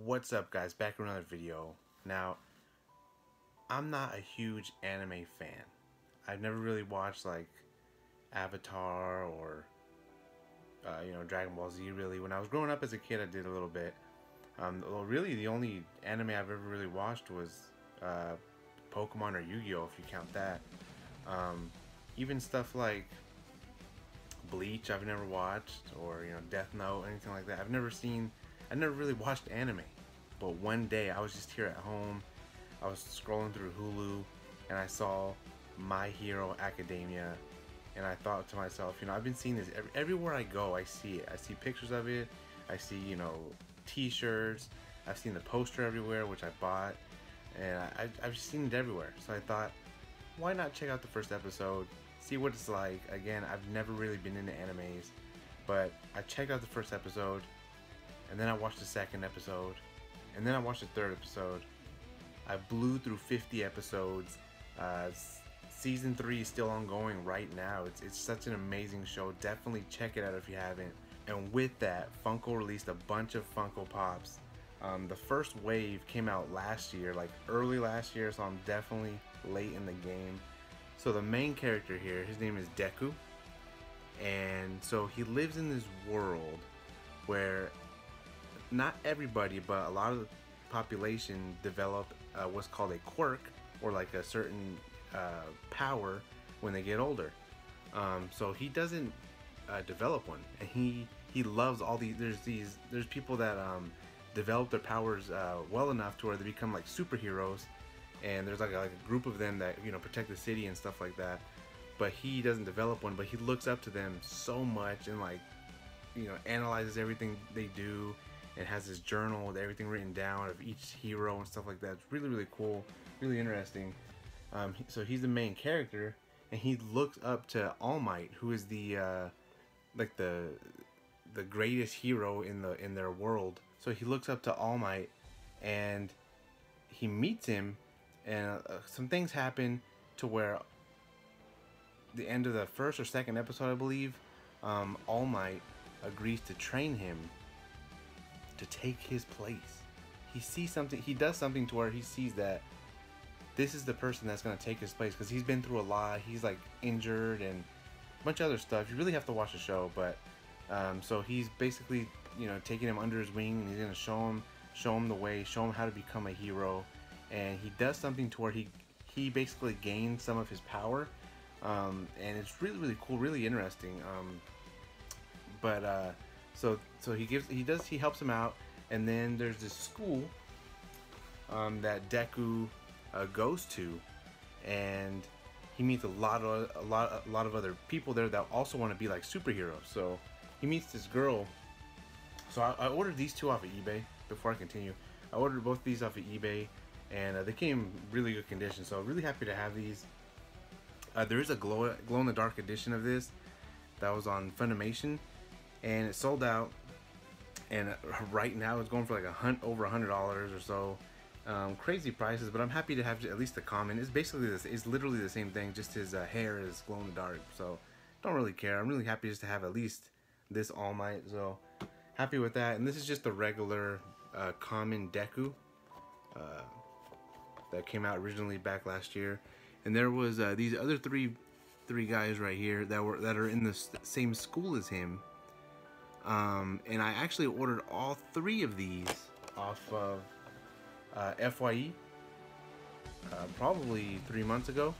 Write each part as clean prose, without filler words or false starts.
What's up, guys? Back with another video. Now, I'm not a huge anime fan. I've never really watched like Avatar or Dragon Ball Z. Really, when I was growing up as a kid, I did a little bit. Well, really, the only anime I've ever really watched was Pokemon or Yu-Gi-Oh, if you count that. Even stuff like Bleach, I've never watched, or Death Note, anything like that. I never really watched anime. But one day I was just here at home, I was scrolling through Hulu, and I saw My Hero Academia, and I thought to myself, I've been seeing this everywhere I go. I see it. I see pictures of it. I see t-shirts. I've seen the poster everywhere, which I bought, and I've just seen it everywhere. So I thought, why not check out the first episode, see what it's like. Again, I've never really been into animes, but I checked out the first episode, and then I watched the second episode, and then I watched the third episode. I blew through 50 episodes. Season 3 is still ongoing right now. It's such an amazing show. Definitely check it out if you haven't. And with that, Funko released a bunch of Funko Pops. The first wave came out last year, like early last year, so I'm definitely late in the game. So the main character here, his name is Deku. And so he lives in this world where not everybody, but a lot of the population develop what's called a quirk, or like a certain power when they get older. So he doesn't develop one, and he loves all these. There's people that develop their powers well enough to where they become like superheroes, and there's like a group of them that protect the city and stuff like that. But he doesn't develop one, but he looks up to them so much, and analyzes everything they do, and has this journal with everything written down of each hero and stuff like that. It's really, really cool, really interesting. So he's the main character, and he looks up to All Might, who is the greatest hero in their world. So he looks up to All Might, and he meets him, and some things happen to where the end of the first or second episode, I believe, All Might agrees to train him to take his place. He does something to where he sees that this is the person that's going to take his place, because he's been through a lot. He's like injured and a bunch of other stuff. You really have to watch the show, but so he's basically taking him under his wing, and he's going to show him the way, show him how to become a hero. And he does something to where he basically gains some of his power, and it's really, really cool, really interesting. So he helps him out, and then there's this school that Deku goes to, and he meets a lot of other people there that also want to be like superheroes. So he meets this girl. So I ordered these two off of eBay. Before I continue, I ordered both these off of eBay, and they came in really good condition. So really happy to have these. There is a glow in the dark edition of this that was on Funimation, and it sold out, and right now it's going for like over $100 or so. Crazy prices, but I'm happy to have at least the common. It's basically it's literally the same thing, just his hair is glow in the dark, so don't really care. I'm really happy just to have at least this All Might, so happy with that. And this is just the regular common Deku that came out originally back last year. And there was these other three guys right here that are in the same school as him. And I actually ordered all three of these off of FYE probably 3 months ago,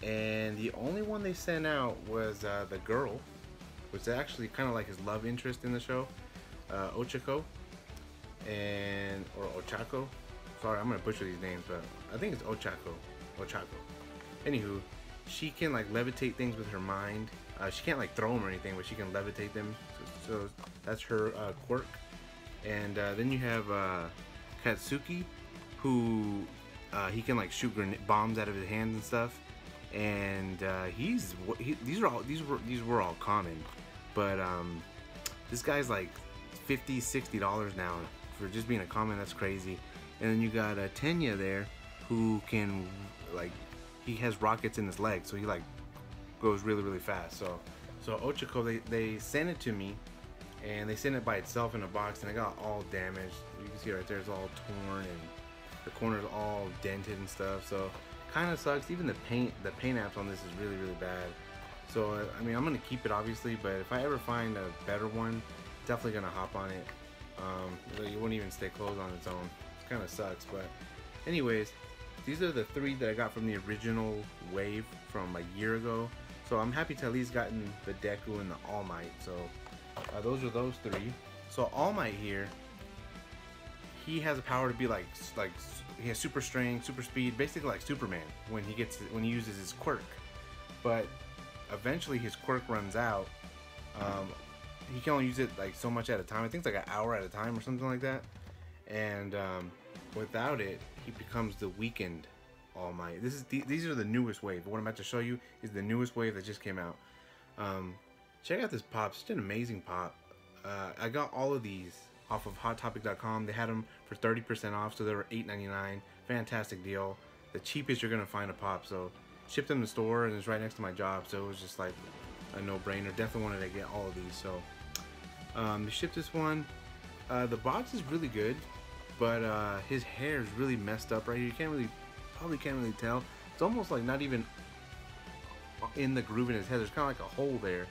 and the only one they sent out was the girl, which is actually kind of like his love interest in the show, Ochako, or Ochako. Sorry, I'm gonna butcher these names, but I think it's Ochako. Anywho, she can like levitate things with her mind. She can't like throw them or anything, but she can levitate them. So that's her quirk. And then you have Katsuki, who he can like shoot bombs out of his hands and stuff. And these were all common, but this guy's like $50-$60 now for just being a common. That's crazy. And then you got Tenya there, who can he has rockets in his legs, so he like goes really, really fast. So Ochako, they sent it to me, and they sent it by itself in a box, and it got all damaged. You can see right there, it's all torn, and the corners all dented and stuff. So kind of sucks. Even the paint apps on this is really bad. So I mean, I'm gonna keep it obviously, but if I ever find a better one, definitely gonna hop on it. It won't even stay closed on its own. It kind of sucks, but anyways, these are the 3 that I got from the original wave from a year ago. So I'm happy to at least gotten the Deku and the All Might. So those are those 3. So All Might here, he has the power to be like he has super strength, super speed, basically like Superman when he uses his quirk. But eventually his quirk runs out. He can only use it like so much at a time. I think it's like an hour at a time or something like that. And without it, he becomes the weakened All Might. These are the newest wave. What I'm about to show you is the newest wave that just came out. Check out this pop. Such an amazing pop. I got all of these off of HotTopic.com. They had them for 30% off, so they were $8.99. Fantastic deal. The cheapest you're gonna find a pop. So shipped them to the store, and it's right next to my job, so it was just like a no-brainer. Definitely wanted to get all of these. So they shipped this one. The box is really good, but his hair is really messed up right here. You probably can't really tell. It's almost like not even in the groove in his head. There's kind of like a hole there.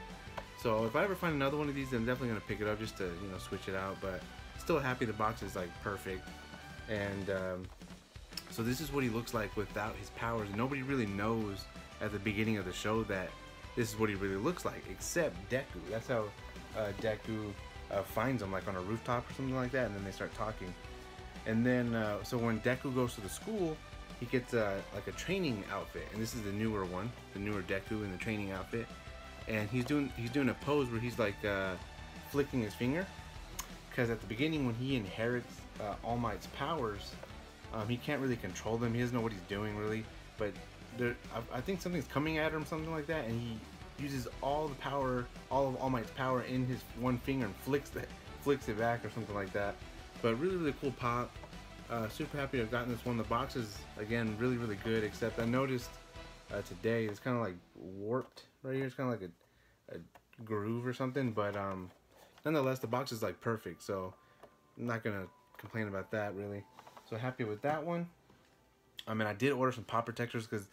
So if I ever find another one of these, I'm definitely gonna pick it up just to, you know, switch it out. But still happy the box is like perfect. And so this is what he looks like without his powers. And nobody really knows at the beginning of the show that this is what he really looks like, except Deku. That's how Deku finds him, like on a rooftop or something like that, and then they start talking. And then so when Deku goes to the school, he gets like a training outfit, and this is the newer one, the newer Deku in the training outfit. And he's doing a pose where he's like flicking his finger, because at the beginning when he inherits All Might's powers, he can't really control them. He doesn't know what he's doing really, but I think something's coming at him, something like that, and he uses all the power, all of All Might's power in his one finger and flicks it back or something like that. But really cool pop. Super happy to have gotten this one. The box is again really good, except I noticed today it's kind of like warped right here. It's kind of like a groove or something, but nonetheless the box is like perfect, so I'm not gonna complain about that really. So happy with that one. I mean, I did order some pop protectors because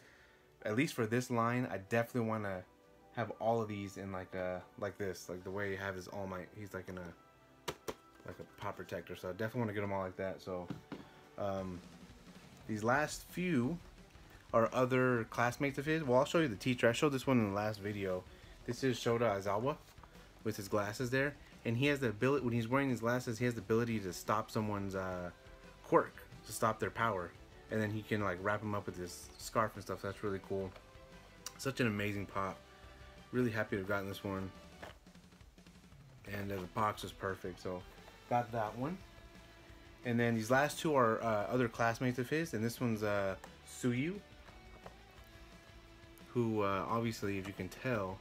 at least for this line I definitely want to have all of these in like this, like the way you have his All Might. He's like in a pop protector, so I definitely want to get them all like that. So these last few are other classmates of his. Well, I'll show you the teacher. I showed this one in the last video. This is Shota Aizawa with his glasses there, and he has the ability, when he's wearing his glasses, he has the ability to stop someone's quirk, to stop their power, and then he can like wrap them up with this scarf and stuff. So that's really cool. Such an amazing pop. Really happy to have gotten this one, and the box is perfect, so got that one. And then these last two are other classmates of his, and this one's Suyu, who obviously, if you can tell,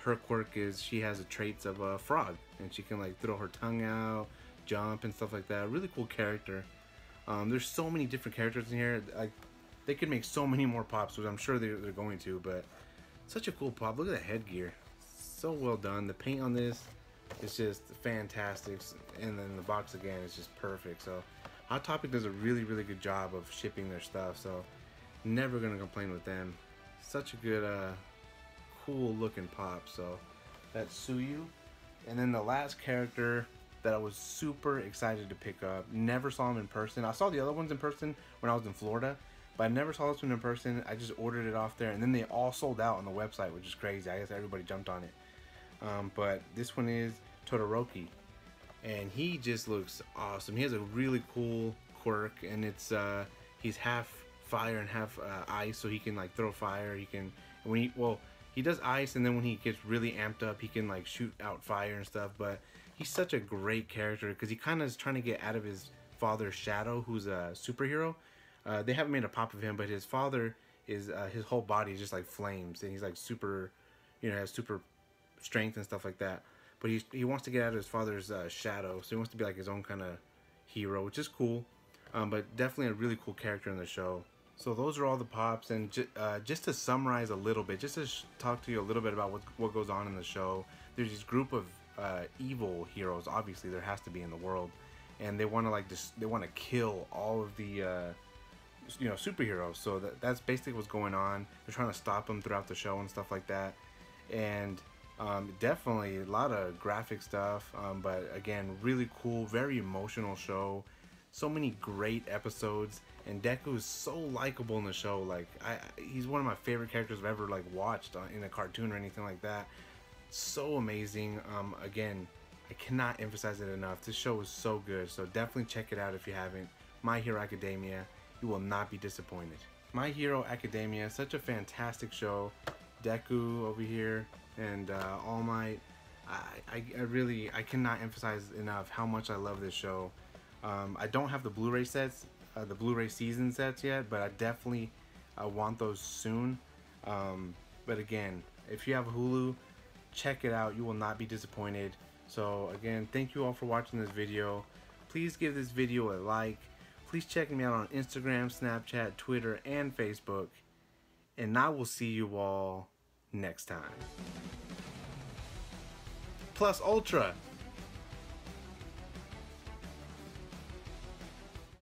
her quirk is she has the traits of a frog, and she can like throw her tongue out, jump and stuff like that. Really cool character. There's so many different characters in here. They could make so many more pops, which I'm sure they're going to, but such a cool pop. Look at the headgear, so well done. The paint on this is just fantastic, and then the box again is just perfect. So Hot Topic does a really good job of shipping their stuff, so never gonna complain with them. Such a good cool looking pop. So that's Suyu. And then the last character that I was super excited to pick up, never saw him in person. I saw the other ones in person when I was in Florida, but I never saw this one in person. I just ordered it off there, and then they all sold out on the website, which is crazy. I guess everybody jumped on it. But this one is Todoroki, and he just looks awesome. He has a really cool quirk, and it's he's half fire and half ice, so he can like throw fire. He can, when he does ice, and then when he gets really amped up, he can like shoot out fire and stuff. But he's such a great character because he kind of is trying to get out of his father's shadow, who's a superhero. They haven't made a pop of him, but his father is his whole body is just like flames, and he's like super, you know, has super strength and stuff like that. But he wants to get out of his father's shadow, so he wants to be like his own kind of hero, which is cool. But definitely a really cool character in the show. So those are all the pops, and just to summarize a little bit, just to talk to you a little bit about what goes on in the show. There's this group of evil heroes. Obviously, there has to be in the world, and they want to like they want to kill all of the superheroes. So that's basically what's going on. They're trying to stop them throughout the show and stuff like that, and definitely a lot of graphic stuff. But again, really cool, very emotional show. So many great episodes, and Deku is so likable in the show. Like he's one of my favorite characters I've ever like watched in a cartoon or anything like that. So amazing. Again, I cannot emphasize it enough. This show is so good. So definitely check it out if you haven't. My Hero Academia. You will not be disappointed. My Hero Academia, such a fantastic show. Deku over here and All Might. I really cannot emphasize enough how much I love this show. I don't have the Blu-ray sets, the Blu-ray season sets yet, but I definitely want those soon. But again, if you have Hulu, check it out. You will not be disappointed. So again, thank you all for watching this video. Please give this video a like. Please check me out on Instagram, Snapchat, Twitter, and Facebook. And I will see you all next time. Plus Ultra.